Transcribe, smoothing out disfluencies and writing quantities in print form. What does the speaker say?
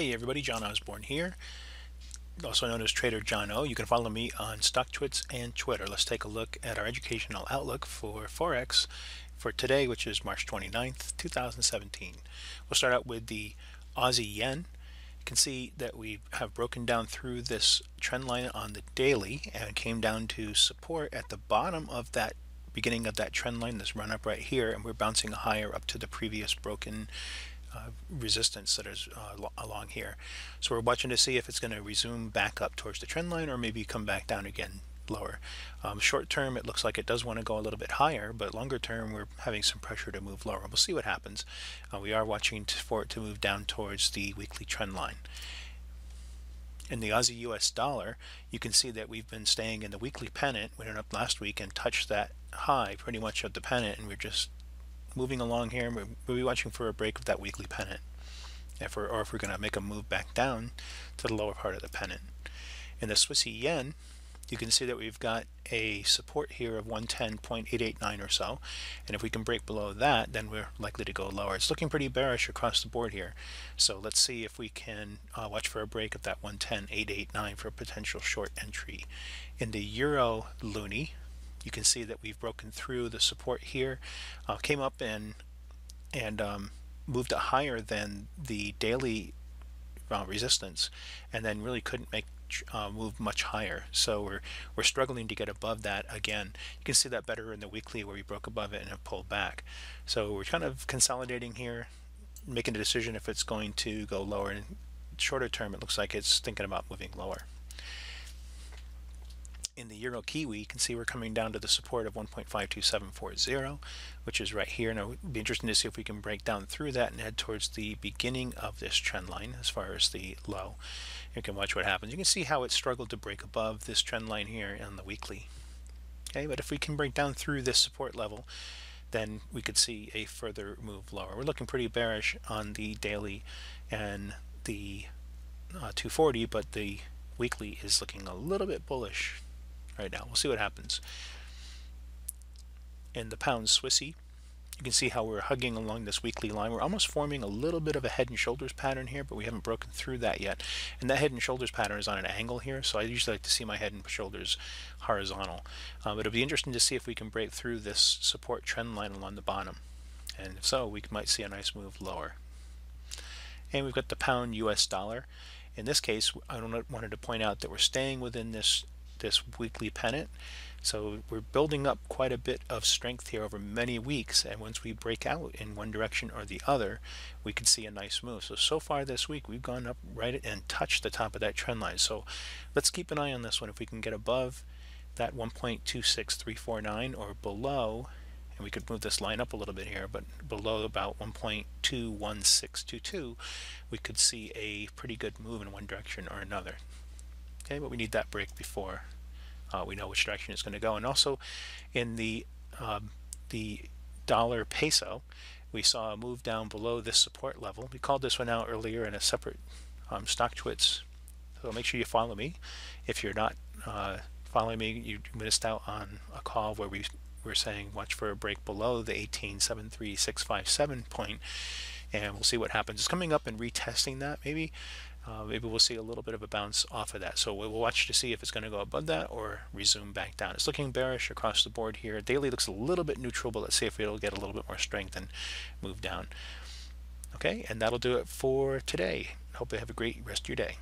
Hey everybody, John Osborne here, also known as Trader John O. You can follow me on StockTwits and Twitter. Let's take a look at our educational outlook for Forex for today, which is March 29th, 2017. We'll start out with the Aussie yen. You can see that we have broken down through this trend line on the daily and came down to support at the bottom of that beginning of that trend line, this run up right here, and we're bouncing higher up to the previous broken resistance that is along here. So we're watching to see if it's going to resume back up towards the trend line or maybe come back down again lower. Short term, it looks like it does want to go a little bit higher, but longer term, we're having some pressure to move lower. We'll see what happens. We are watching for it to move down towards the weekly trend line. In the Aussie US dollar, you can see that we've been staying in the weekly pennant. We went up last week and touched that high pretty much of the pennant, and we're just moving along here. We'll be watching for a break of that weekly pennant, if we're going to make a move back down to the lower part of the pennant. In the Swissy yen, you can see that we've got a support here of 110.889 or so, and if we can break below that, then we're likely to go lower. It's looking pretty bearish across the board here, so let's see if we can watch for a break of that 110.889 for a potential short entry. In the Euro loonie, you can see that we've broken through the support here, came up and moved it higher than the daily resistance, and then really couldn't move much higher. So we're struggling to get above that again. You can see that better in the weekly where we broke above it and have pulled back. So we're kind of consolidating here, making a decision if it's going to go lower. In shorter term, it looks like it's thinking about moving lower. In the Euro Kiwi, you can see we're coming down to the support of 1.52740, which is right here. Now, it'd be interesting to see if we can break down through that and head towards the beginning of this trend line as far as the low. You can watch what happens. You can see how it struggled to break above this trend line here on the weekly. Okay, but if we can break down through this support level, then we could see a further move lower. We're looking pretty bearish on the daily and the 240, but the weekly is looking a little bit bullish right now. We'll see what happens. In the pound Swissy, you can see how we're hugging along this weekly line. We're almost forming a little bit of a head and shoulders pattern here, but we haven't broken through that yet. And that head and shoulders pattern is on an angle here, so I usually like to see my head and shoulders horizontal. But it'll be interesting to see if we can break through this support trend line along the bottom. And if so, we might see a nice move lower. And we've got the pound US dollar. In this case, I wanted to point out that we're staying within this weekly pennant, so we're building up quite a bit of strength here over many weeks, and once we break out in one direction or the other, we could see a nice move. So far this week we've gone up right and touched the top of that trend line, so let's keep an eye on this one. If we can get above that 1.26349 or below, and we could move this line up a little bit here, but below about 1.21622, we could see a pretty good move in one direction or another. Okay, but we need that break before we know which direction it's going to go. And also in the dollar peso, we saw a move down below this support level. We called this one out earlier in a separate StockTwits, so make sure you follow me. If you're not following me, you missed out on a call where we were saying watch for a break below the 18.73657 point, and we'll see what happens. It's coming up and retesting that. Maybe we'll see a little bit of a bounce off of that. So we'll watch to see if it's going to go above that or resume back down. It's looking bearish across the board here. Daily looks a little bit neutral, but let's see if it'll get a little bit more strength and move down. Okay, and that'll do it for today. Hope you have a great rest of your day.